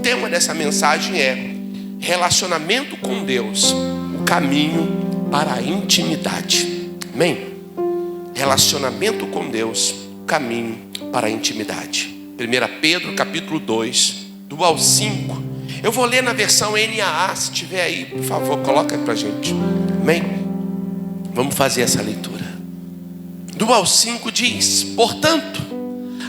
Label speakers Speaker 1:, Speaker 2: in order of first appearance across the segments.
Speaker 1: tema dessa mensagem é relacionamento com Deus, o caminho para a intimidade. Amém? Relacionamento com Deus, o caminho para a intimidade. 1 Pedro capítulo 2, do ao 5. Eu vou ler na versão NAA, se tiver aí, por favor, coloca pra gente. Amém? Vamos fazer essa leitura. Do ao 5 diz: portanto,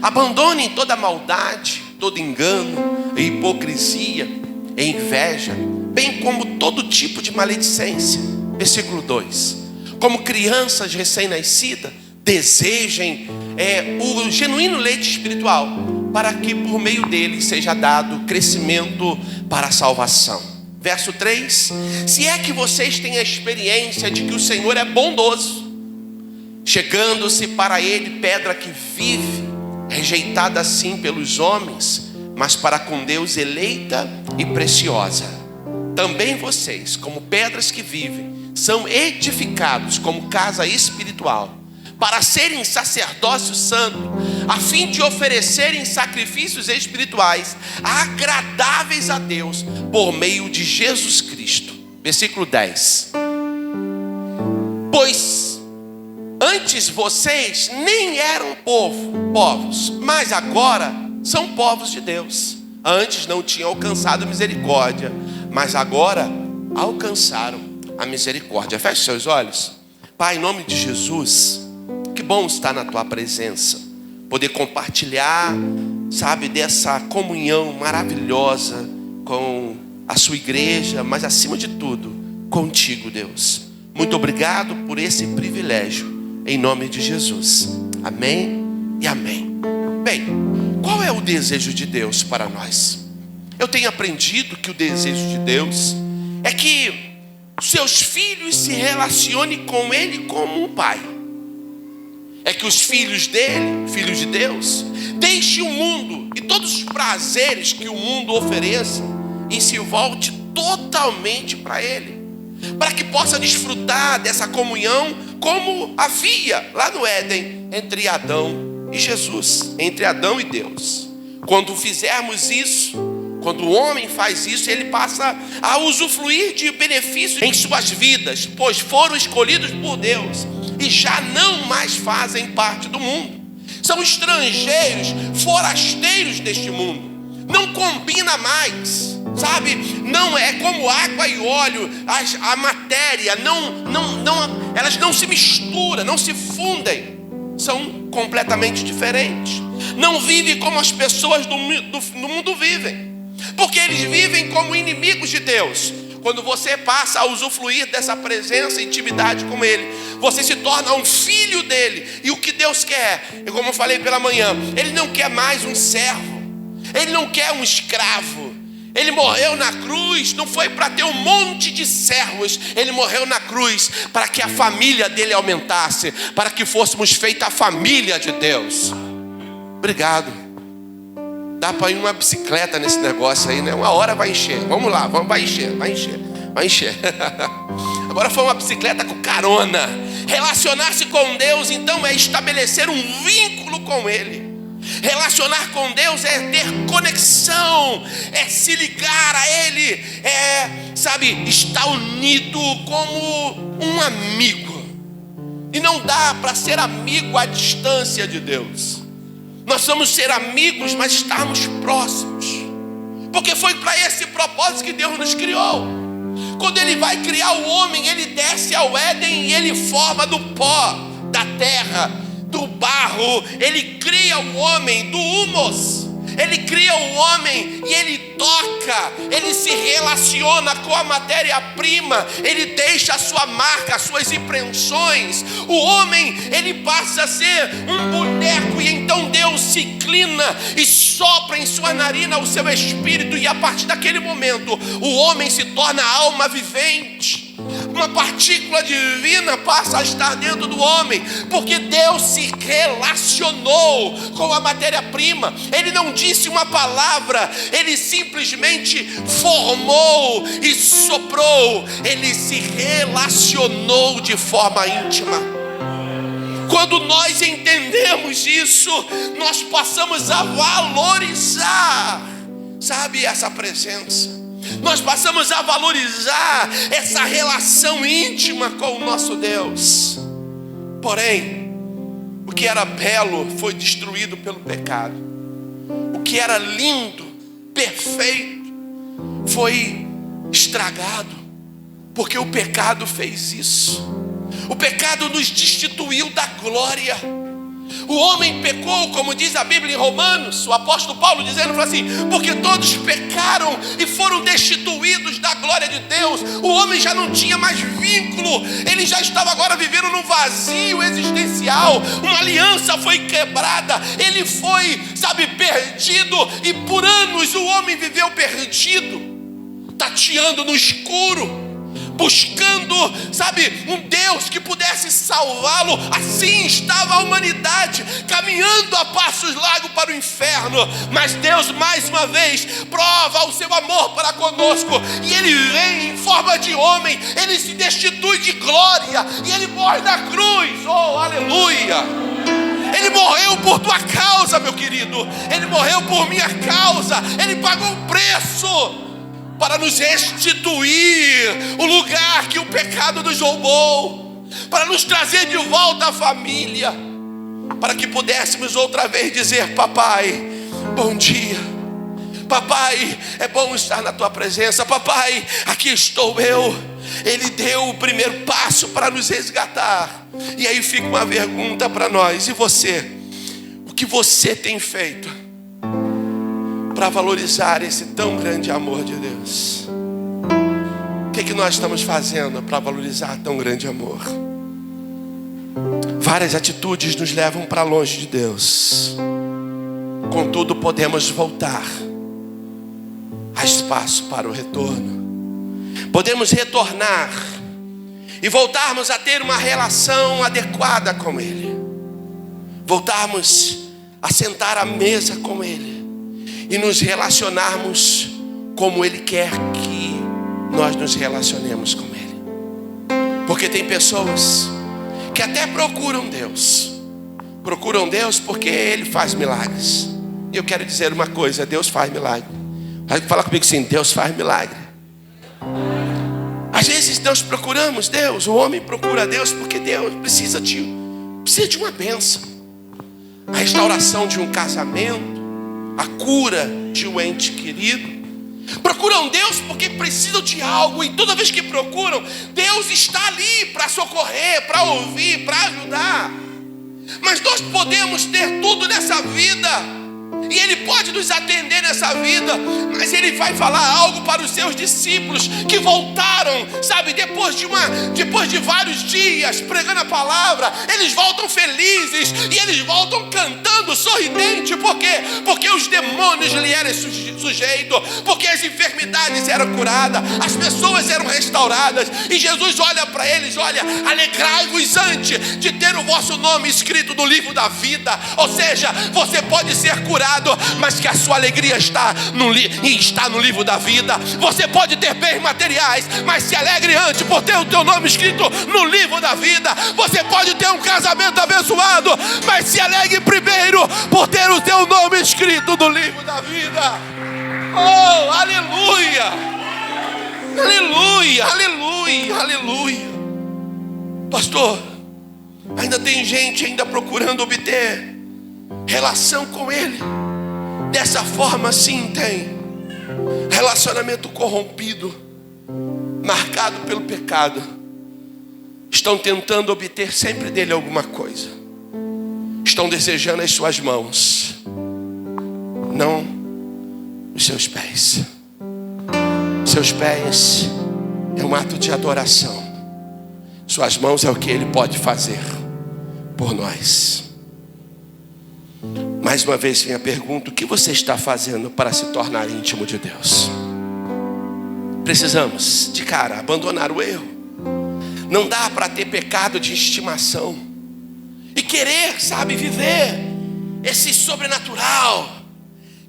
Speaker 1: abandonem toda maldade, todo engano, e hipocrisia, e inveja, bem como todo tipo de maledicência. Versículo 2: como crianças recém-nascidas, desejem o genuíno leite espiritual, para que por meio dele seja dado crescimento para a salvação. Verso 3: se é que vocês têm a experiência de que o Senhor é bondoso, chegando-se para ele pedra que vive, rejeitada assim pelos homens, mas para com Deus eleita e preciosa. Também vocês, como pedras que vivem, são edificados como casa espiritual, para serem sacerdócio santo, a fim de oferecerem sacrifícios espirituais agradáveis a Deus por meio de Jesus Cristo. Versículo 10: pois antes vocês nem eram povos, mas agora são povos de Deus. Antes não tinham alcançado misericórdia, mas agora alcançaram a misericórdia. Feche seus olhos. Pai, em nome de Jesus, que bom estar na tua presença, poder compartilhar, sabe, dessa comunhão maravilhosa com a sua igreja, mas acima de tudo, contigo, Deus. Muito obrigado por esse privilégio, em nome de Jesus. Amém e amém. Bem, qual é o desejo de Deus para nós? Eu tenho aprendido que o desejo de Deus é que seus filhos se relacionem com Ele como um pai. É que os filhos dele, filhos de Deus, deixem o mundo e todos os prazeres que o mundo ofereça e se volte totalmente para Ele, para que possa desfrutar dessa comunhão como havia lá no Éden entre Adão e Jesus, entre Adão e Deus. Quando fizermos isso, quando o homem faz isso, ele passa a usufruir de benefícios em suas vidas, pois foram escolhidos por Deus e já não mais fazem parte do mundo. São estrangeiros, forasteiros deste mundo. Não combina mais, sabe? Não é como água e óleo, a matéria, elas não se misturam, não se fundem. São completamente diferentes. Não vivem como as pessoas do mundo vivem, porque eles vivem como inimigos de Deus. Quando você passa a usufruir dessa presença e intimidade com Ele, você se torna um filho dele. E o que Deus quer, como eu falei pela manhã, Ele não quer mais um servo, Ele não quer um escravo. Ele morreu na cruz, não foi para ter um monte de servos. Ele morreu na cruz para que a família dele aumentasse, para que fôssemos feita a família de Deus. Obrigado. Dá para ir uma bicicleta nesse negócio aí, né? Uma hora vai encher. Vamos lá, vai encher. Agora foi uma bicicleta com carona. Relacionar-se com Deus, então, é estabelecer um vínculo com Ele. Relacionar com Deus é ter conexão, é se ligar a Ele, estar unido como um amigo. E não dá para ser amigo à distância de Deus. Nós vamos ser amigos, mas estarmos próximos, porque foi para esse propósito que Deus nos criou. Quando Ele vai criar o homem, Ele desce ao Éden e Ele forma do pó da terra, do barro. Ele cria o homem do humus. Ele cria o homem e Ele toca, Ele se relaciona com a matéria-prima, Ele deixa a sua marca, as suas impressões. O homem, ele passa a ser um boneco, e então Deus se inclina e sopra em sua narina o seu espírito, e a partir daquele momento o homem se torna alma vivente. Uma partícula divina passa a estar dentro do homem, porque Deus se relacionou com a matéria-prima. Ele não disse uma palavra, Ele simplesmente formou e soprou. Ele se relacionou de forma íntima. Quando nós entendemos isso, nós passamos a valorizar sabe, essa presença. Nós passamos a valorizar essa relação íntima com o nosso Deus. Porém, o que era belo foi destruído pelo pecado. O que era lindo, perfeito, foi estragado, porque o pecado fez isso. O pecado nos destituiu da glória. O homem pecou, como diz a Bíblia em Romanos, o apóstolo Paulo dizendo assim: porque todos pecaram e foram destituídos da glória de Deus. O homem já não tinha mais vínculo, ele já estava agora vivendo num vazio existencial. Uma aliança foi quebrada, ele foi, sabe, perdido. E por anos o homem viveu perdido, tateando no escuro, buscando, sabe, um Deus que pudesse salvá-lo. Assim estava a humanidade, caminhando a passos largos para o inferno. Mas Deus mais uma vez prova o seu amor para conosco, e Ele vem em forma de homem, Ele se destitui de glória, e Ele morre na cruz. Oh, aleluia! Ele morreu por tua causa, meu querido. Ele morreu por minha causa. Ele pagou um preço para nos restituir o lugar que o pecado nos roubou, para nos trazer de volta à família, para que pudéssemos outra vez dizer: papai, bom dia. Papai, é bom estar na tua presença. Papai, aqui estou eu. Ele deu o primeiro passo para nos resgatar. E aí fica uma pergunta para nós: e você? O que você tem feito para valorizar esse tão grande amor de Deus? O que nós estamos fazendo para valorizar tão grande amor? Várias atitudes nos levam para longe de Deus. Contudo, podemos voltar. Há espaço para o retorno. Podemos retornar e voltarmos a ter uma relação adequada com Ele. Voltarmos a sentar à mesa com Ele e nos relacionarmos como Ele quer que nós nos relacionemos com Ele. Porque tem pessoas que até procuram Deus porque Ele faz milagres. E eu quero dizer uma coisa: Deus faz milagre. Fala comigo assim: Deus faz milagre. Às vezes nós procuramos Deus, o homem procura Deus porque Deus precisa de uma bênção. A restauração de um casamento, a cura de um ente querido. Procuram Deus porque precisam de algo, e toda vez que procuram, Deus está ali para socorrer, para ouvir, para ajudar. Mas nós podemos ter tudo nessa vida, e Ele pode nos atender nessa vida, mas Ele vai falar algo para os seus discípulos que voltaram, sabe, depois de vários dias pregando a palavra. Eles voltam felizes e eles voltam cantando, sorridente. Por quê? Porque os demônios lhe eram sujeitos, porque as enfermidades eram curadas, as pessoas eram restauradas. E Jesus olha para eles: olha, alegrai-vos antes de ter o vosso nome escrito no livro da vida. Ou seja, você pode ser curado, mas que a sua alegria está no livro da vida. Você pode ter bens materiais, mas se alegre antes por ter o teu nome escrito no livro da vida. Você pode ter um casamento abençoado, mas se alegre primeiro por ter o teu nome escrito no livro da vida. Oh, aleluia! Aleluia, aleluia, aleluia. Pastor, ainda tem gente procurando obter relação com Ele. Dessa forma, sim, tem. Relacionamento corrompido, marcado pelo pecado. Estão tentando obter sempre dele alguma coisa. Estão desejando as suas mãos, não os seus pés. Seus pés é um ato de adoração. Suas mãos é o que Ele pode fazer por nós. Mais uma vez vem a pergunta: o que você está fazendo para se tornar íntimo de Deus? Precisamos, de cara, abandonar o erro. Não dá para ter pecado de estimação e querer, sabe, viver esse sobrenatural,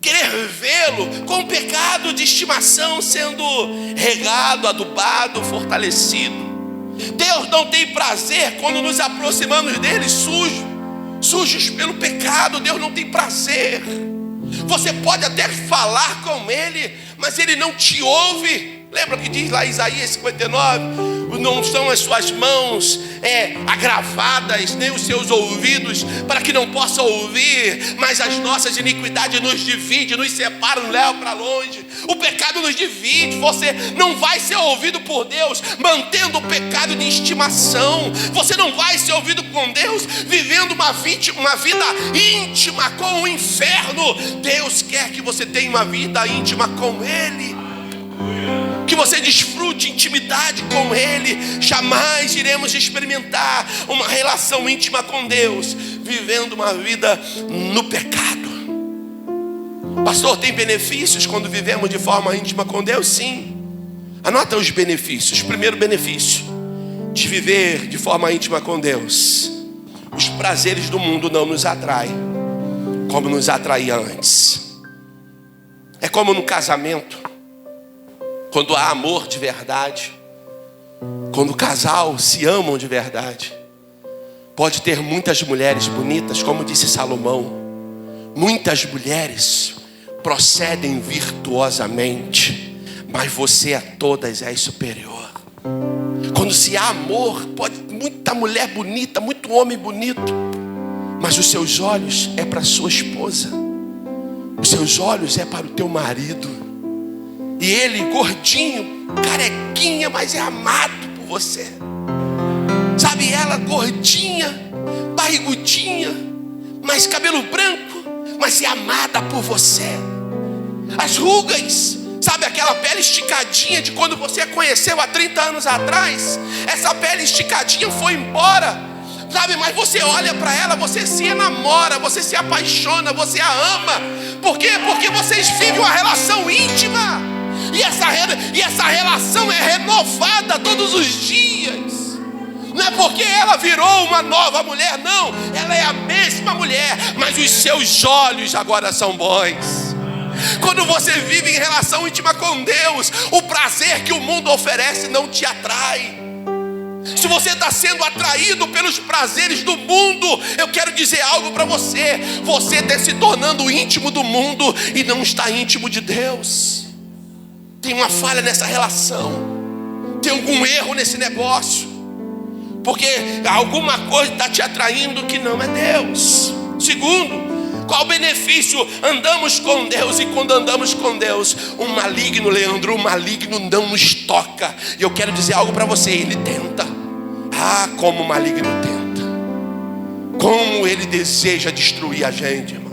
Speaker 1: querer vê-lo com o pecado de estimação sendo regado, adubado, fortalecido. Deus não tem prazer quando nos aproximamos dele sujos pelo pecado. Deus não tem prazer. Você pode até falar com ele, mas ele não te ouve. Lembra que diz lá em Isaías 59? Não são as suas mãos agravadas, nem os seus ouvidos, para que não possa ouvir, mas as nossas iniquidades nos dividem, nos separam, nos levam para longe. O pecado nos divide. Você não vai ser ouvido por Deus mantendo o pecado de estimação. Você não vai ser ouvido com Deus vivendo uma vida íntima com o inferno. Deus quer que você tenha uma vida íntima com Ele, que você desfrute intimidade com Ele. Jamais iremos experimentar uma relação íntima com Deus vivendo uma vida no pecado. Pastor, tem benefícios quando vivemos de forma íntima com Deus? Sim. Anota os benefícios. Primeiro benefício de viver de forma íntima com Deus: os prazeres do mundo não nos atraem como nos atraía antes. É como no casamento. Quando há amor de verdade, quando o casal se amam de verdade, pode ter muitas mulheres bonitas, como disse Salomão. Muitas mulheres procedem virtuosamente, mas você a todas és superior. Quando se há amor, pode muita mulher bonita, muito homem bonito, mas os seus olhos é para a sua esposa, os seus olhos é para o teu marido. E ele, gordinho, carequinha, mas é amado por você. Sabe, ela gordinha, barrigudinha, mas cabelo branco, mas é amada por você. As rugas, sabe aquela pele esticadinha de quando você a conheceu há 30 anos atrás? Essa pele esticadinha foi embora, sabe, mas você olha para ela, você se enamora, você se apaixona, você a ama. Por quê? Porque vocês vivem uma relação íntima. E essa relação é renovada todos os dias. Não é porque ela virou uma nova mulher, não. Ela é a mesma mulher, mas os seus olhos agora são bons. Quando você vive em relação íntima com Deus, o prazer que o mundo oferece não te atrai. Se você está sendo atraído pelos prazeres do mundo, eu quero dizer algo para você. Você está se tornando íntimo do mundo e não está íntimo de Deus. Tem uma falha nessa relação, tem algum erro nesse negócio, porque alguma coisa está te atraindo que não é Deus. Segundo, qual o benefício? Andamos com Deus, e quando andamos com Deus, o maligno, Leandro, o maligno não nos toca. E eu quero dizer algo para você: ele tenta. Ah, como o maligno tenta, como ele deseja destruir a gente, irmãos.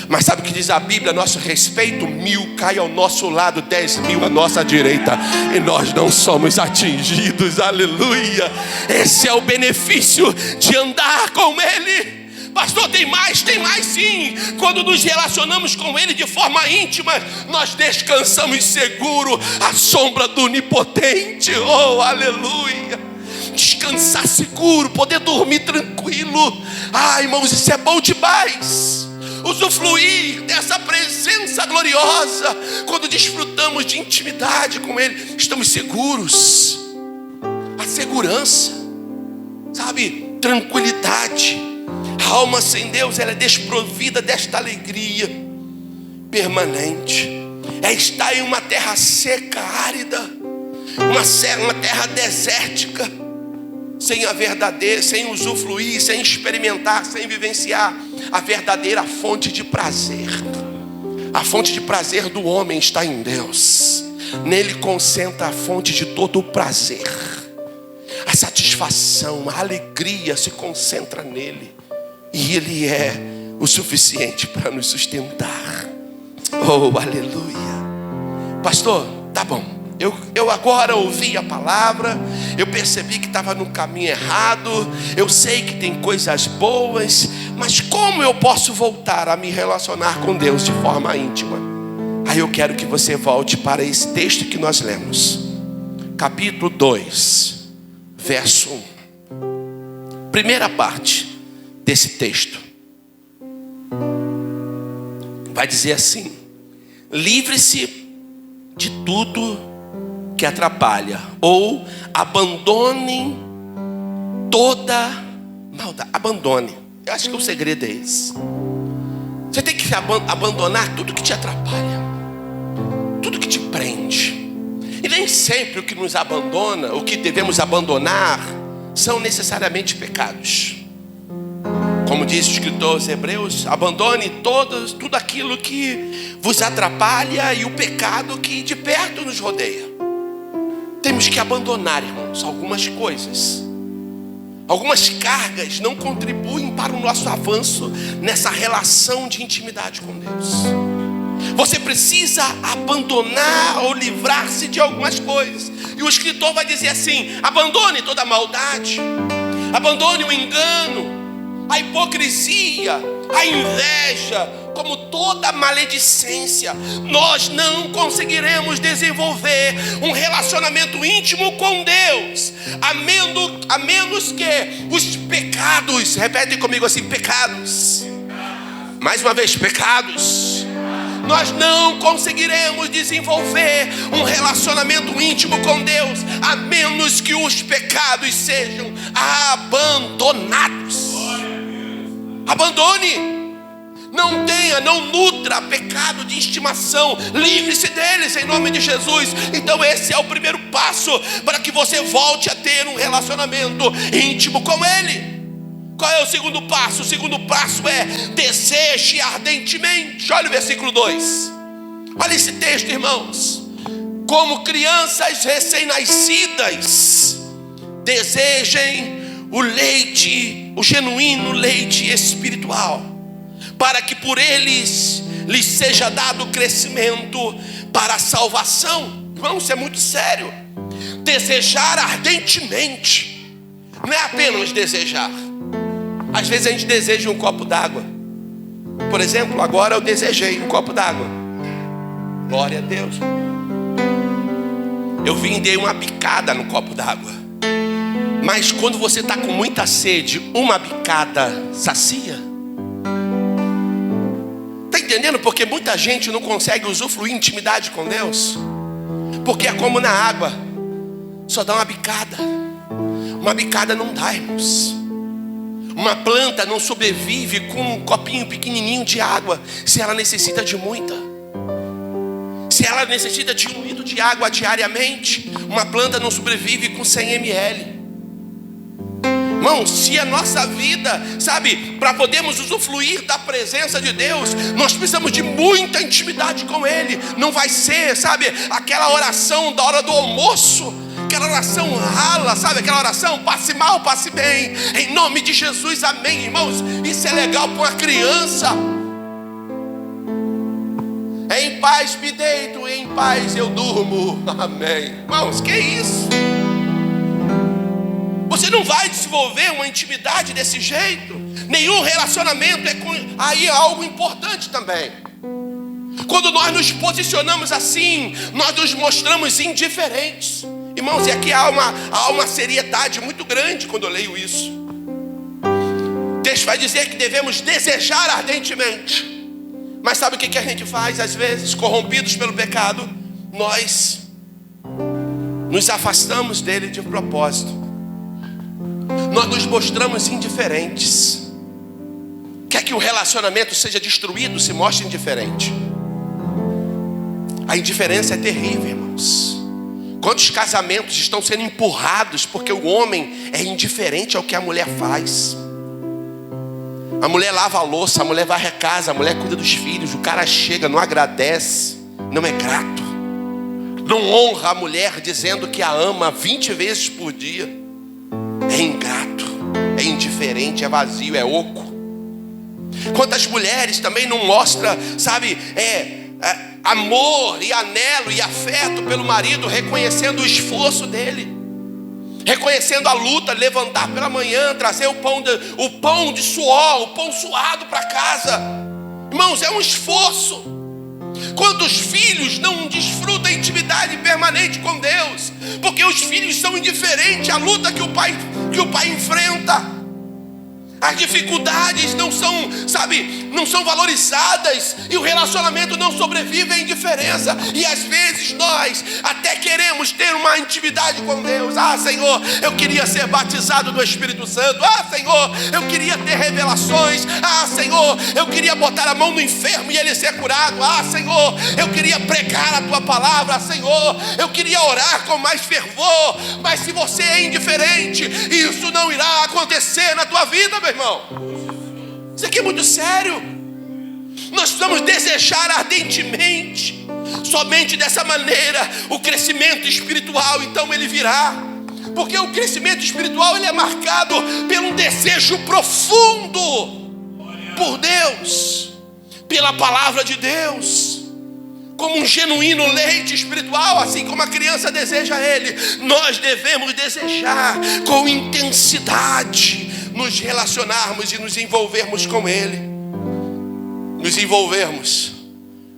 Speaker 1: Mas sabe o que diz a Bíblia a nosso respeito? 1000 cai ao nosso lado, 10.000 à nossa direita, e nós não somos atingidos. Aleluia. Esse é o benefício de andar com Ele. Pastor, tem mais sim. Quando nos relacionamos com Ele de forma íntima, nós descansamos seguro à sombra do Onipotente. Oh, aleluia. Descansar seguro, poder dormir tranquilo. Ah, irmãos, isso é bom demais. Usufruir dessa presença gloriosa. Quando desfrutamos de intimidade com Ele, estamos seguros. A segurança, sabe, tranquilidade. A alma sem Deus, ela é desprovida desta alegria permanente. É estar em uma terra seca, árida, uma terra desértica, sem a verdadeira, sem usufruir, sem experimentar, sem vivenciar a verdadeira fonte de prazer. A fonte de prazer do homem está em Deus. Nele concentra a fonte de todo o prazer. A satisfação, a alegria se concentra nele. E Ele é o suficiente para nos sustentar. Oh, aleluia. Pastor, tá bom. Eu agora ouvi a palavra, eu percebi que estava no caminho errado, eu sei que tem coisas boas, mas como eu posso voltar a me relacionar com Deus de forma íntima? Aí eu quero que você volte para esse texto que nós lemos, capítulo 2, verso 1. Primeira parte desse texto vai dizer assim: livre-se de tudo que atrapalha, ou abandone toda maldade. Abandone. Eu acho que o segredo é esse. Você tem que abandonar tudo que te atrapalha, tudo que te prende. E nem sempre o que nos abandona, o que devemos abandonar, são necessariamente pecados. Como diz o escritor aos Hebreus, abandone tudo aquilo que vos atrapalha e o pecado que de perto nos rodeia. Temos que abandonar, irmãos, algumas coisas. Algumas cargas não contribuem para o nosso avanço nessa relação de intimidade com Deus. Você precisa abandonar ou livrar-se de algumas coisas. E o escritor vai dizer assim: abandone toda a maldade, abandone o engano, a hipocrisia, a inveja, como toda maledicência. Nós não conseguiremos desenvolver um relacionamento íntimo com Deus, a menos que os pecados, repetem comigo assim, pecados. Mais uma vez, pecados. Nós não conseguiremos desenvolver um relacionamento íntimo com Deus, a menos que os pecados sejam abandonados. Abandone, não nutra pecado de estimação, livre-se deles em nome de Jesus. Então esse é o primeiro passo para que você volte a ter um relacionamento íntimo com Ele. Qual é o segundo passo? O segundo passo é: deseje ardentemente. Olha o versículo 2. Olha esse texto, irmãos. Como crianças recém-nascidas, desejem o leite, o genuíno leite espiritual, para que por eles lhes seja dado crescimento para a salvação. Irmão, isso é muito sério. Desejar ardentemente não é apenas desejar. Às vezes a gente deseja um copo d'água. Por exemplo, agora eu desejei um copo d'água. Glória a Deus. Eu vim e dei uma bicada no copo d'água. Mas quando você está com muita sede, uma bicada sacia? Está entendendo? Porque muita gente não consegue usufruir intimidade com Deus, porque é como na água, só dá uma bicada. Uma bicada não dá, irmãos. Uma planta não sobrevive com um copinho pequenininho de água se ela necessita de muita. Se ela necessita de 1 litro de água diariamente, uma planta não sobrevive com 100 ml. Irmão, se a nossa vida, para podermos usufruir da presença de Deus, nós precisamos de muita intimidade com Ele. Não vai ser, aquela oração da hora do almoço, aquela oração rala, aquela oração, passe mal, passe bem, em nome de Jesus, amém. Irmãos, isso é legal para uma criança. Em paz me deito, em paz eu durmo, amém. Irmãos, que isso? Você não vai desenvolver uma intimidade desse jeito. Nenhum relacionamento aí é algo importante também. Quando nós nos posicionamos assim, nós nos mostramos indiferentes. Irmãos, e aqui há uma seriedade muito grande quando eu leio isso. O texto vai dizer que devemos desejar ardentemente. Mas sabe o que a gente faz? Às vezes, corrompidos pelo pecado, nós nos afastamos dele de propósito. Nós nos mostramos indiferentes. Quer que o relacionamento seja destruído, se mostre indiferente. A indiferença é terrível, irmãos. Quantos casamentos estão sendo empurrados porque o homem é indiferente ao que a mulher faz? A mulher lava a louça, a mulher varre a casa, a mulher cuida dos filhos. O cara chega, não agradece, não é grato, não honra a mulher dizendo que a ama 20 vezes por dia. É ingrato, é indiferente, é vazio, é oco. Quantas mulheres também não mostram, amor e anelo e afeto pelo marido, reconhecendo o esforço dele, reconhecendo a luta, levantar pela manhã, trazer o pão de suor, o pão suado para casa. Irmãos, é um esforço. Quantos filhos não desfrutam intimidade permanente com Deus, porque os filhos são indiferentes à luta que o pai enfrenta. As dificuldades não são valorizadas, e o relacionamento não sobrevive à indiferença. E às vezes nós nós até queremos ter uma intimidade com Deus. Ah, Senhor, eu queria ser batizado no Espírito Santo. Ah, Senhor, eu queria ter revelações. Ah, Senhor, eu queria botar a mão no enfermo e ele ser curado. Ah, Senhor, eu queria pregar a tua palavra. Senhor, eu queria orar com mais fervor. Mas se você é indiferente, isso não irá acontecer na tua vida, meu irmão. Isso aqui é muito sério. Nós precisamos desejar ardentemente. Somente dessa maneira o crescimento espiritual então ele virá. Porque o crescimento espiritual ele é marcado pelo desejo profundo por Deus, pela palavra de Deus. Como um genuíno leite espiritual, assim como a criança deseja ele, nós devemos desejar com intensidade nos relacionarmos e nos envolvermos com ele. Nos envolvermos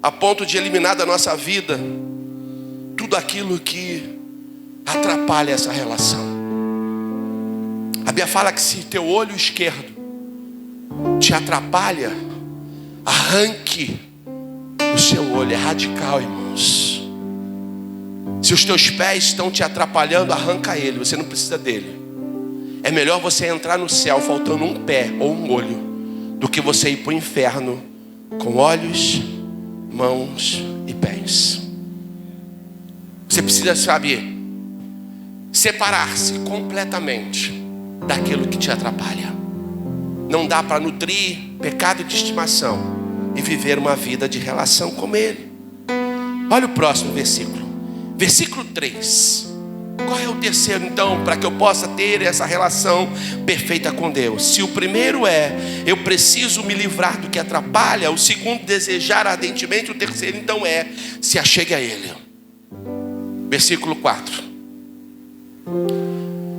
Speaker 1: a ponto de eliminar da nossa vida tudo aquilo que atrapalha essa relação. A Bíblia fala que se teu olho esquerdo te atrapalha, arranque o seu olho. É radical, irmãos. Se os teus pés estão te atrapalhando, arranca ele, você não precisa dele. É melhor você entrar no céu faltando um pé ou um olho do que você ir para o inferno com olhos, mãos e pés. Você precisa saber separar-se completamente daquilo que te atrapalha. Não dá para nutrir pecado de estimação e viver uma vida de relação com ele. Olha o próximo versículo. Versículo 3. Qual é o terceiro então para que eu possa ter essa relação perfeita com Deus? Se o primeiro é eu preciso me livrar do que atrapalha, o segundo desejar ardentemente, o terceiro então é se achegue a ele. Versículo 4.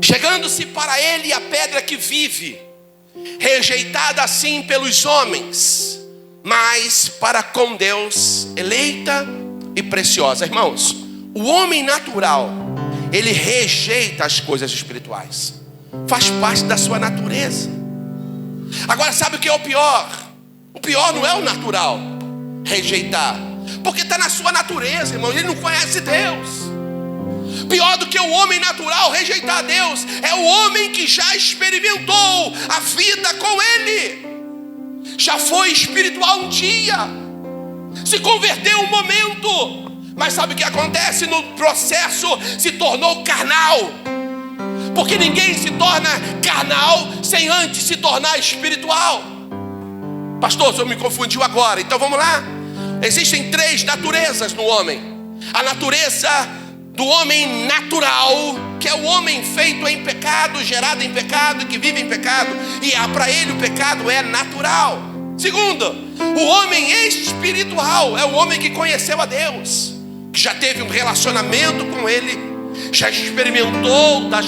Speaker 1: Chegando-se para ele a pedra que vive, rejeitada assim pelos homens, mas para com Deus eleita e preciosa. Irmãos, o homem natural, ele rejeita as coisas espirituais. Faz parte da sua natureza. Agora sabe o que é o pior? O pior não é o natural rejeitar, porque está na sua natureza, irmão. Ele não conhece Deus. Pior do que o homem natural rejeitar a Deus é o homem que já experimentou a vida com ele, já foi espiritual um dia, se converteu um momento, mas sabe o que acontece? No processo se tornou carnal. Porque ninguém se torna carnal sem antes se tornar espiritual. Pastor, o senhor me confundiu agora. Então vamos lá. Existem 3 naturezas no homem. A natureza do homem natural, que é o homem feito em pecado, gerado em pecado, que vive em pecado, e para ele o pecado é natural. Segundo, o homem espiritual é o homem que conheceu a Deus, que já teve um relacionamento com ele, já experimentou da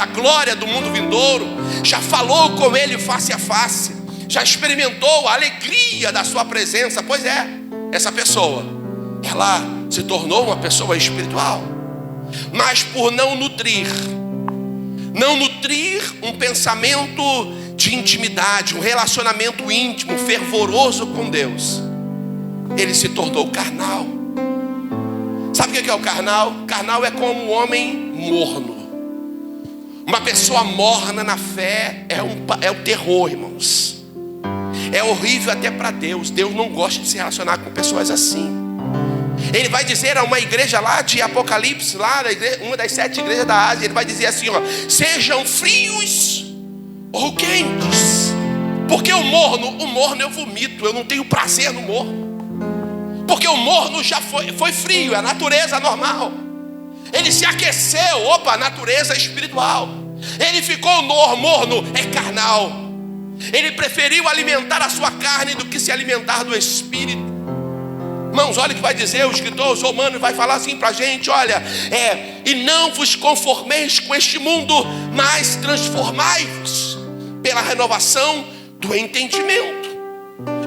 Speaker 1: glória do mundo vindouro, já falou com ele face a face, já experimentou a alegria da sua presença. Pois é, essa pessoa, ela se tornou uma pessoa espiritual. Mas por não nutrir um pensamento de intimidade, um relacionamento íntimo, fervoroso com Deus, ele se tornou carnal. Sabe o que é o carnal? Carnal é como um homem morno. Uma pessoa morna na fé é o terror, irmãos. É horrível até para Deus. Deus não gosta de se relacionar com pessoas assim. Ele vai dizer a uma igreja lá de Apocalipse, lá uma das 7 igrejas da Ásia, ele vai dizer assim, ó: sejam frios ou quentes. Porque o morno eu vomito, eu não tenho prazer no morno. Porque o morno já foi frio, é a natureza normal. Ele se aqueceu, opa, natureza espiritual. Ele ficou morno, é carnal. Ele preferiu alimentar a sua carne do que se alimentar do espírito. Irmãos, olha o que vai dizer o escritor aos Romanos, vai falar assim para a gente, olha, e não vos conformeis com este mundo, mas transformai-vos pela renovação do entendimento.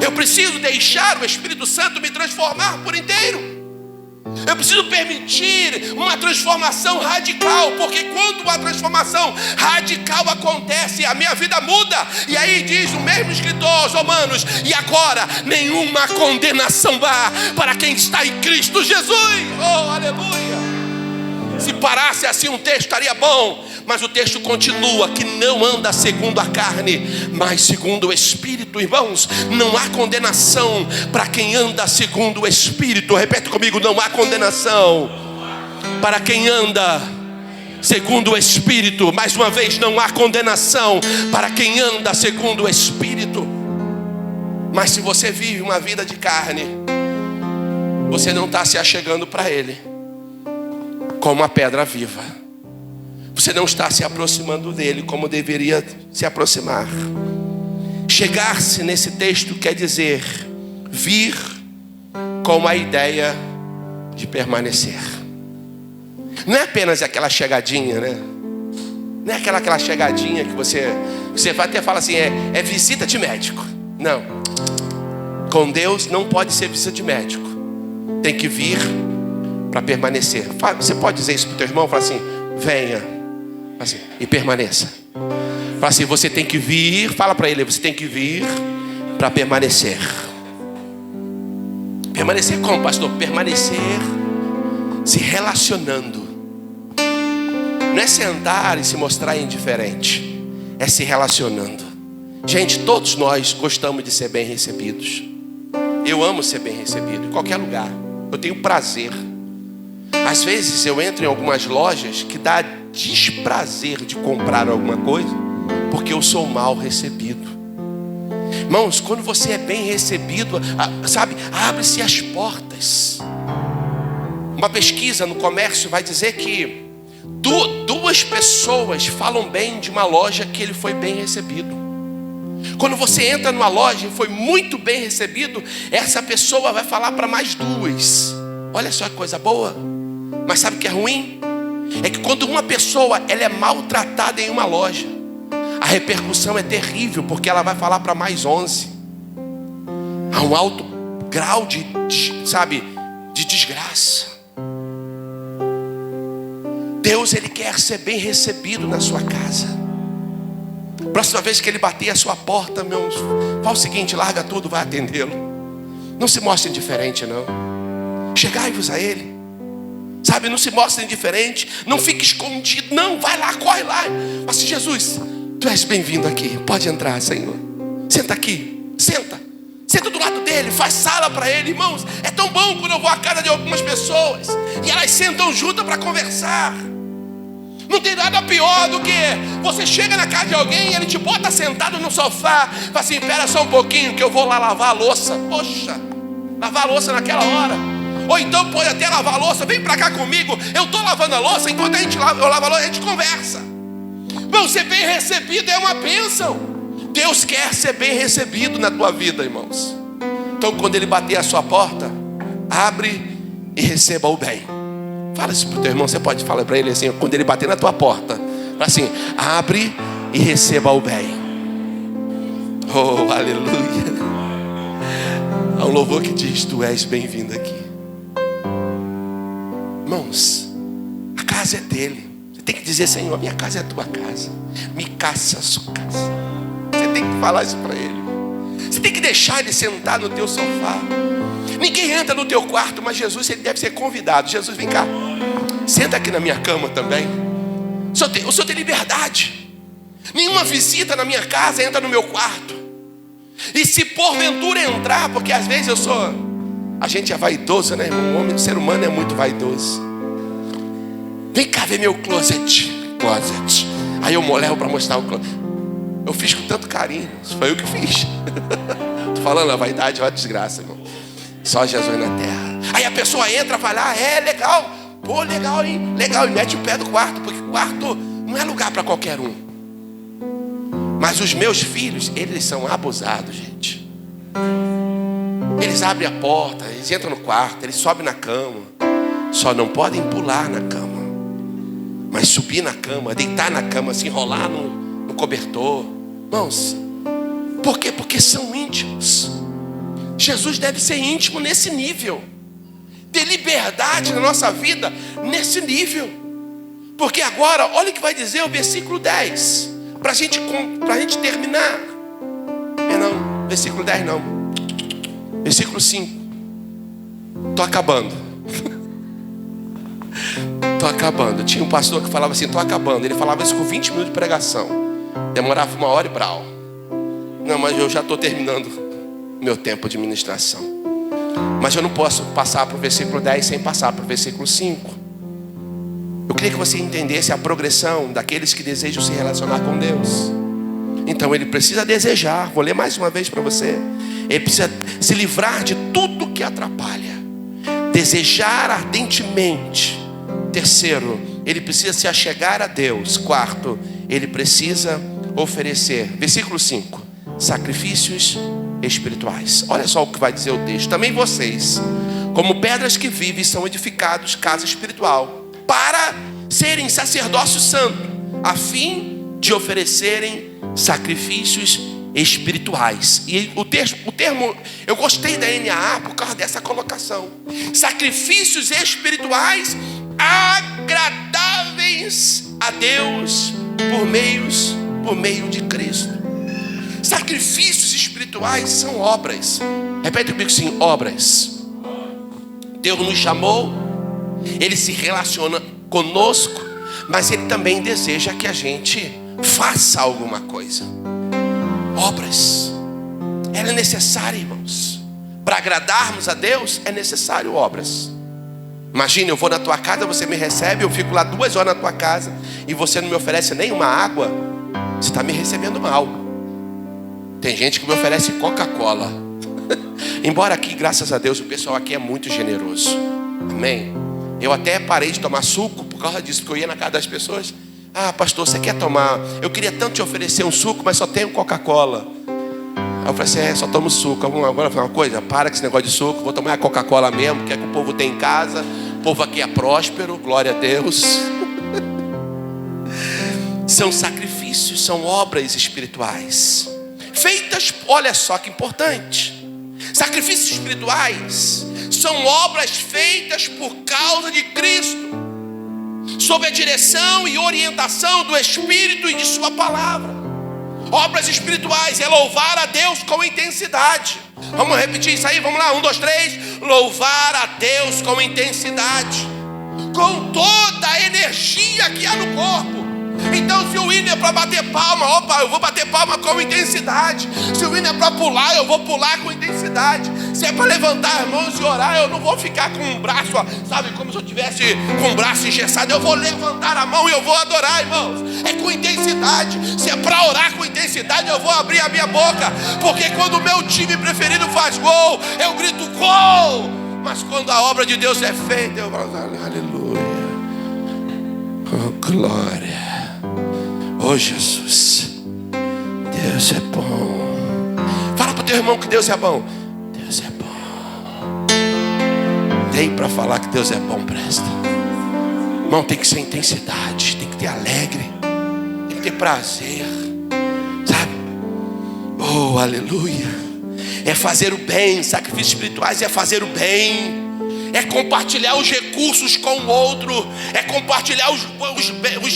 Speaker 1: Eu preciso deixar o Espírito Santo me transformar por inteiro. Eu preciso permitir uma transformação radical, porque quando uma transformação radical acontece, a minha vida muda. E aí diz o mesmo escritor aos Romanos: e agora nenhuma condenação há para quem está em Cristo Jesus. Oh, aleluia! parasse assim um texto, estaria bom. Mas o texto continua, que não anda segundo a carne, mas segundo o Espírito. Irmãos, não há condenação para quem anda segundo o Espírito. Repete comigo, não há condenação para quem anda segundo o Espírito. Mais uma vez, não há condenação para quem anda segundo o Espírito. Mas se você vive uma vida de carne, você não está se achegando para Ele como uma pedra viva. Você não está se aproximando dele como deveria se aproximar. Chegar-se nesse texto quer dizer vir com a ideia de permanecer. Não é apenas aquela chegadinha, né? Não é aquela chegadinha que você vai até falar assim, é visita de médico. Não. Com Deus não pode ser visita de médico. Tem que vir para permanecer. Você pode dizer isso para o teu irmão? Fala assim, venha assim, e permaneça. Fala assim, você tem que vir. Fala para ele, você tem que vir para permanecer. Permanecer como, pastor? Permanecer se relacionando. Não é sentar e se mostrar indiferente, é se relacionando. Gente, todos nós gostamos de ser bem recebidos. Eu amo ser bem recebido em qualquer lugar. Eu tenho prazer. Às vezes eu entro em algumas lojas que dá desprazer de comprar alguma coisa, porque eu sou mal recebido. Irmãos, quando você é bem recebido, sabe, abre-se as portas. Uma pesquisa no comércio vai dizer que duas pessoas falam bem de uma loja que ele foi bem recebido. Quando você entra numa loja e foi muito bem recebido, essa pessoa vai falar para mais duas. Olha só que coisa boa. Mas sabe o que é ruim? É que quando uma pessoa ela é maltratada em uma loja, a repercussão é terrível, porque ela vai falar para mais 11. Há um alto grau de desgraça. Deus, Ele quer ser bem recebido na sua casa. Próxima vez que Ele bater a sua porta, meus, fala o seguinte, larga tudo, vai atendê-lo. Não se mostre indiferente, não. Chegai-vos a Ele. Sabe, não se mostre indiferente. Não fique escondido, não, vai lá, corre lá. Mas Jesus, Tu és bem-vindo aqui, pode entrar, Senhor. Senta aqui, senta do lado dele, faz sala para ele. Irmãos, é tão bom quando eu vou à casa de algumas pessoas e elas sentam juntas para conversar. Não tem nada pior do que você chega na casa de alguém e ele te bota sentado no sofá, fala assim, espera só um pouquinho que eu vou lá lavar a louça. Poxa, lavar a louça naquela hora. Ou então pode até lavar a louça, vem para cá comigo, eu estou lavando a louça, enquanto eu lavo a louça, a gente conversa. Irmão, ser bem recebido é uma bênção. Deus quer ser bem recebido na tua vida, irmãos. Então quando Ele bater a sua porta, abre e receba o bem. Fala isso para o teu irmão, você pode falar para ele assim, quando ele bater na tua porta, fala assim, abre e receba o bem. Oh, aleluia. Há um louvor que diz, Tu és bem-vindo aqui. Irmãos, a casa é dele. Você tem que dizer, Senhor, minha casa é a tua casa, me caça a sua casa. Você tem que falar isso para ele. Você tem que deixar ele sentar no teu sofá. Ninguém entra no teu quarto, mas Jesus, ele deve ser convidado. Jesus, vem cá, senta aqui na minha cama também. O Senhor tem liberdade. Nenhuma visita na minha casa entra no meu quarto. E se porventura entrar, porque às vezes a gente é vaidoso, né, irmão? O ser humano é muito vaidoso. Vem cá ver meu closet. Aí eu levo para mostrar o closet. Eu fiz com tanto carinho. Isso foi eu que fiz. Tô falando, a vaidade é uma desgraça, irmão. Só Jesus na terra. Aí a pessoa entra e fala, legal. Pô, legal, hein? Legal, e mete o pé do quarto, porque o quarto não é lugar para qualquer um. Mas os meus filhos, eles são abusados, gente. Eles abrem a porta, eles entram no quarto, eles sobem na cama. Só não podem pular na cama. Mas subir na cama, deitar na cama, se enrolar no cobertor. Irmãos, por quê? Porque são íntimos. Jesus deve ser íntimo nesse nível. Ter liberdade na nossa vida nesse nível. Porque agora, olha o que vai dizer o versículo 10. Para a gente terminar. Não, versículo 10 não. Versículo 5. Estou acabando. Tô acabando. Tinha um pastor que falava assim, tô acabando. Ele falava isso com 20 minutos de pregação. Demorava 1 hora e brau. Não, mas eu já estou terminando meu tempo de ministração. Mas eu não posso passar para o versículo 10 sem passar para o versículo 5. Eu queria que você entendesse a progressão daqueles que desejam se relacionar com Deus. Então ele precisa desejar. Vou ler mais uma vez para você. Ele precisa se livrar de tudo que atrapalha. Desejar ardentemente. Terceiro, ele precisa se achegar a Deus. Quarto, ele precisa oferecer. Versículo 5. Sacrifícios espirituais. Olha só o que vai dizer o texto. Também vocês, como pedras que vivem, são edificados casa espiritual, para serem sacerdócio santo, a fim de oferecerem sacrifícios espirituais. E o termo, eu gostei da NAA por causa dessa colocação. Sacrifícios espirituais agradáveis a Deus por meio de Cristo. Sacrifícios espirituais são obras. Repete comigo assim, obras. Deus nos chamou, Ele se relaciona conosco, mas Ele também deseja que a gente faça alguma coisa. Obras. Ela é necessária, irmãos. Para agradarmos a Deus é necessário obras. Imagina, eu vou na tua casa, você me recebe, eu fico lá 2 horas na tua casa e você não me oferece nenhuma água. Você está me recebendo mal. Tem gente que me oferece Coca-Cola. Embora aqui, graças a Deus, o pessoal aqui é muito generoso. Amém? Eu até parei de tomar suco por causa disso, porque eu ia na casa das pessoas. Ah, pastor, você quer tomar? Eu queria tanto te oferecer um suco, mas só tenho Coca-Cola. Aí eu falei assim, só tomo suco. Agora eu falei uma coisa, para com esse negócio de suco, vou tomar a Coca-Cola mesmo, que é que o povo tem em casa. O povo aqui é próspero, glória a Deus. São sacrifícios, são obras espirituais. Feitas, olha só que importante. Sacrifícios espirituais são obras feitas por causa de Cristo, sob a direção e orientação do Espírito e de sua palavra. Obras espirituais é louvar a Deus com intensidade. Vamos repetir isso aí, vamos lá, 1, 2, 3. Louvar a Deus com intensidade, com toda a energia que há no corpo. Então, se o hino é para bater palma, opa, eu vou bater palma com intensidade. Se o hino é para pular, eu vou pular com intensidade. Se é para levantar as mãos e orar, eu não vou ficar com um braço, sabe, como se eu tivesse com o braço engessado. Eu vou levantar a mão e eu vou adorar, irmãos. É com intensidade. Se é para orar com intensidade, eu vou abrir a minha boca. Porque quando o meu time preferido faz gol, eu grito gol. Mas quando a obra de Deus é feita, eu falo aleluia. Oh, glória. Oh, Jesus, Deus é bom. Fala para o teu irmão que Deus é bom. Deus é bom. Nem para falar que Deus é bom presta. Irmão, tem que ser intensidade, tem que ter alegre, tem que ter prazer, sabe? Oh, aleluia. É fazer o bem. Sacrifícios espirituais é fazer o bem, é compartilhar os recursos com o outro, é compartilhar os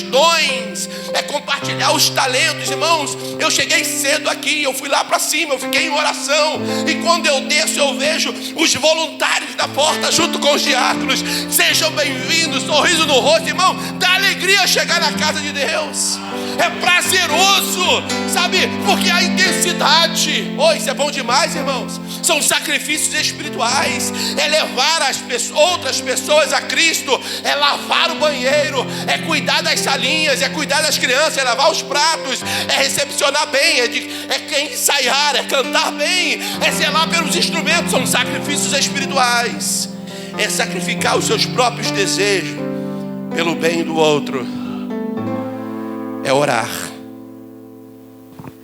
Speaker 1: dons, é compartilhar os talentos. Irmãos, eu cheguei cedo aqui, eu fui lá para cima, eu fiquei em oração, e quando eu desço eu vejo os voluntários da porta junto com os diáconos. Sejam bem-vindos, sorriso no rosto. Irmão, dá alegria chegar na casa de Deus. É prazeroso, sabe? Porque a intensidade, isso é bom demais, irmãos. São sacrifícios espirituais. É levar outras pessoas a Cristo. É lavar o banheiro. É cuidar das salinhas. É cuidar das crianças. É lavar os pratos. É recepcionar bem. É ensaiar. É cantar bem. É zelar pelos instrumentos. São sacrifícios espirituais. É sacrificar os seus próprios desejos pelo bem do outro. É orar.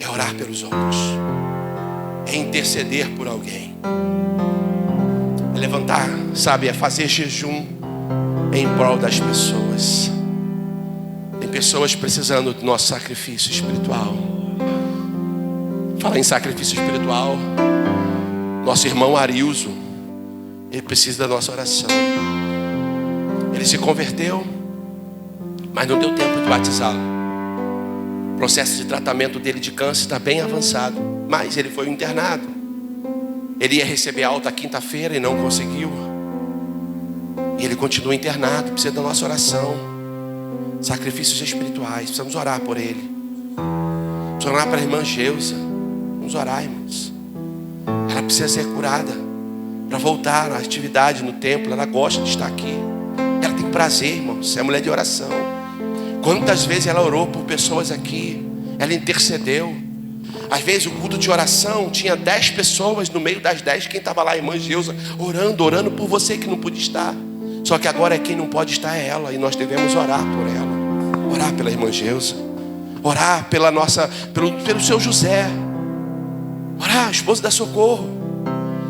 Speaker 1: É orar pelos outros. É interceder por alguém. É levantar, sabe? É fazer jejum em prol das pessoas. Tem pessoas precisando do nosso sacrifício espiritual. Falar em sacrifício espiritual, nosso irmão Arilzo, ele precisa da nossa oração. Ele se converteu, mas não deu tempo de batizá-lo. O processo de tratamento dele de câncer está bem avançado, mas ele foi internado. Ele ia receber alta quinta-feira e não conseguiu. E ele continua internado, precisa da nossa oração. Sacrifícios espirituais, precisamos orar por ele. Precisamos orar para a irmã Geusa. Vamos orar, irmãos. Ela precisa ser curada para voltar à atividade no templo. Ela gosta de estar aqui. Ela tem prazer, irmãos. É mulher de oração. Quantas vezes ela orou por pessoas aqui? Ela intercedeu. Às vezes o culto de oração tinha 10 pessoas. No meio das 10, quem estava lá? A irmã Geusa, orando por você que não podia estar. Só que agora quem não pode estar é ela. E nós devemos orar por ela. Orar pela irmã Geusa. Orar pelo seu José. Orar, esposo da Socorro.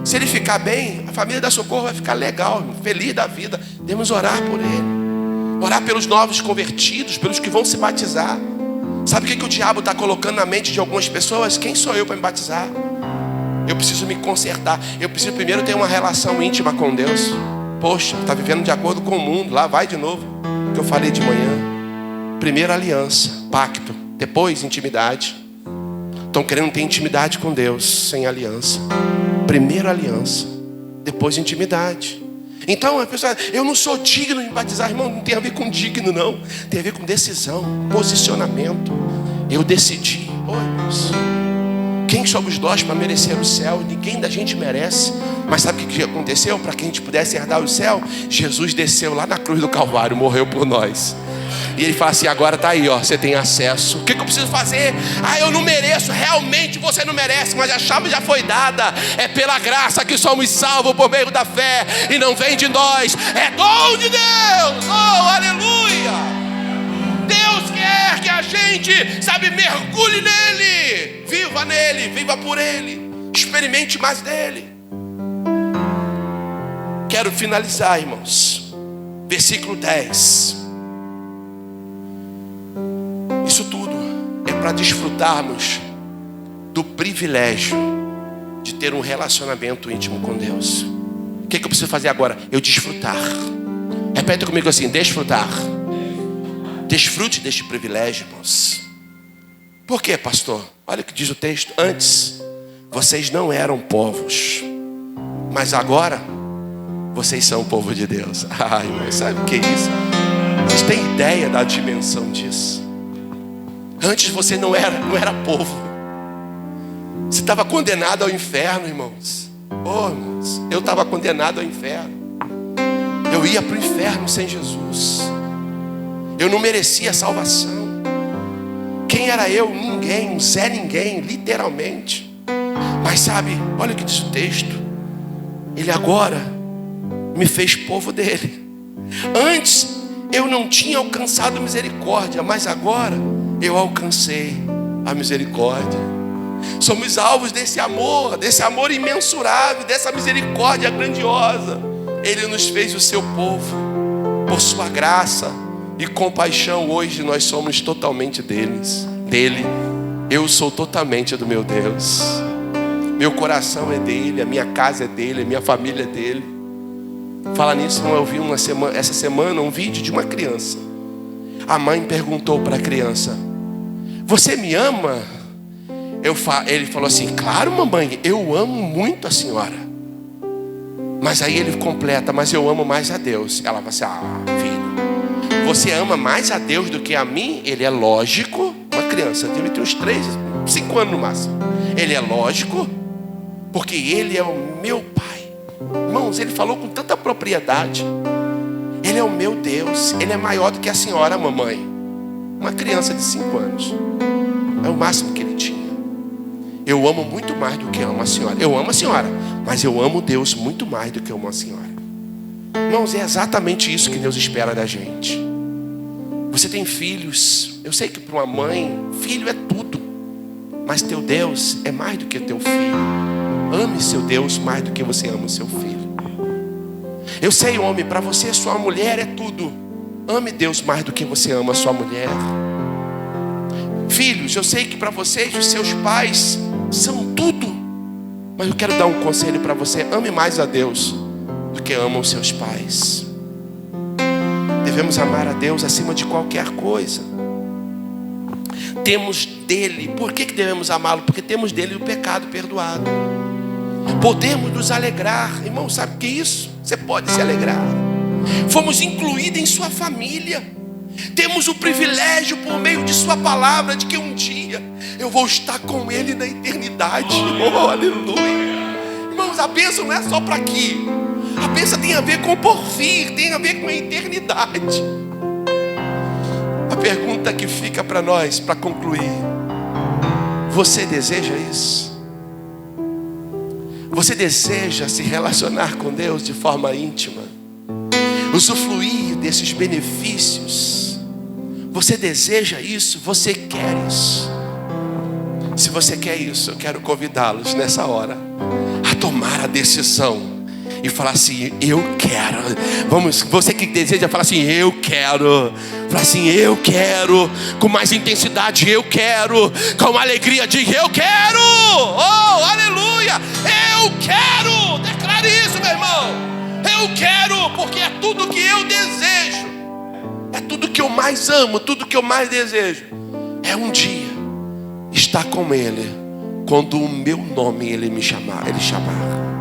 Speaker 1: Se ele ficar bem, a família da Socorro vai ficar legal, feliz da vida. Devemos orar por ele. Orar pelos novos convertidos, pelos que vão se batizar. Sabe o que o diabo está colocando na mente de algumas pessoas? Quem sou eu para me batizar? Eu preciso me consertar. Eu preciso primeiro ter uma relação íntima com Deus. Poxa, está vivendo de acordo com o mundo. Lá vai de novo o que eu falei de manhã. Primeiro aliança, pacto. Depois intimidade. Estão querendo ter intimidade com Deus sem aliança. Primeiro aliança, depois intimidade. Então a pessoa, eu não sou digno de me batizar. Irmão, não tem a ver com digno não. Tem a ver com decisão, posicionamento. Eu decidi. Irmãos, quem somos nós para merecer o céu? Ninguém da gente merece. Mas sabe o que aconteceu? Para que a gente pudesse herdar o céu, Jesus desceu lá na cruz do Calvário, morreu por nós. E ele fala assim, agora está aí, você tem acesso. O que eu preciso fazer? Eu não mereço. Realmente você não merece, mas a chave já foi dada. É pela graça que somos salvos por meio da fé. E não vem de nós, é dom de Deus. Oh, aleluia. Deus quer que a gente, mergulhe nele, viva por ele, experimente mais dele. Quero finalizar, irmãos. Versículo 10. Isso tudo é para desfrutarmos do privilégio de ter um relacionamento íntimo com Deus. O que eu preciso fazer agora? Eu desfrutar. Repete comigo assim, desfrutar. Desfrute deste privilégio, irmãos. Por quê, pastor? Olha o que diz o texto. Antes, vocês não eram povos, mas agora, vocês são o povo de Deus. Irmão, sabe o que é isso? Vocês têm ideia da dimensão disso? Antes você não era povo. Você estava condenado ao inferno, irmãos. Irmãos, eu estava condenado ao inferno. Eu ia para o inferno sem Jesus. Eu não merecia salvação. Quem era eu? Ninguém, um Zé ninguém, literalmente. Mas olha o que diz o texto. Ele agora me fez povo dele. Antes eu não tinha alcançado misericórdia, mas agora eu alcancei a misericórdia. Somos alvos desse amor imensurável, dessa misericórdia grandiosa. Ele nos fez o seu povo. Por sua graça e compaixão, hoje nós somos totalmente dele. Eu sou totalmente do meu Deus. Meu coração é dele, a minha casa é dele, a minha família é dele. Fala nisso, eu vi essa semana um vídeo de uma criança. A mãe perguntou para a criança: você me ama? Ele falou assim: claro, mamãe, eu amo muito a senhora. Mas aí ele completa: mas eu amo mais a Deus. Ela fala assim: filho, você ama mais a Deus do que a mim? Ele é lógico. Uma criança, deve ter uns 3, 5 anos no máximo. Ele é lógico, porque ele é o meu pai. Irmãos, ele falou com tanta propriedade. Ele é o meu Deus. Ele é maior do que a senhora, mamãe. Uma criança de 5 anos. É o máximo que ele tinha. Eu amo muito mais do que amo a senhora. Eu amo a senhora, mas eu amo Deus muito mais do que eu amo a senhora. Irmãos, é exatamente isso que Deus espera da gente. Você tem filhos. Eu sei que para uma mãe, filho é tudo. Mas teu Deus é mais do que teu filho. Ame seu Deus mais do que você ama o seu filho. Eu sei, homem, para você sua mulher é tudo. Ame Deus mais do que você ama a sua mulher. Filhos, eu sei que para vocês os seus pais são tudo. Mas eu quero dar um conselho para você: ame mais a Deus do que amam os seus pais. Devemos amar a Deus acima de qualquer coisa. Temos dele. Por que devemos amá-lo? Porque temos dele o pecado perdoado. Podemos nos alegrar. Irmão, sabe o que é isso? Você pode se alegrar. fomos incluídos em sua família, temos o privilégio por meio de sua palavra de que um dia eu vou estar com Ele na eternidade. Oh, aleluia. Irmãos, a bênção não é só para aqui, a bênção tem a ver com o porvir, tem a ver com a eternidade. A pergunta que fica para nós, para concluir: você deseja isso? Você deseja se relacionar com Deus de forma íntima, usufruir desses benefícios? Você deseja isso? Você quer isso? Se você quer isso, eu quero convidá-los nessa hora a tomar a decisão e falar assim: eu quero. Vamos, você que deseja falar assim: eu quero. Falar assim: eu quero. Com mais intensidade: eu quero. Com alegria: diga: eu quero. Oh, aleluia. Eu quero. Declare isso, meu irmão. Eu quero, porque é tudo que eu desejo. É tudo que eu mais amo, tudo que eu mais desejo. É um dia estar com Ele, quando o meu nome Ele me chamar, Ele chamar.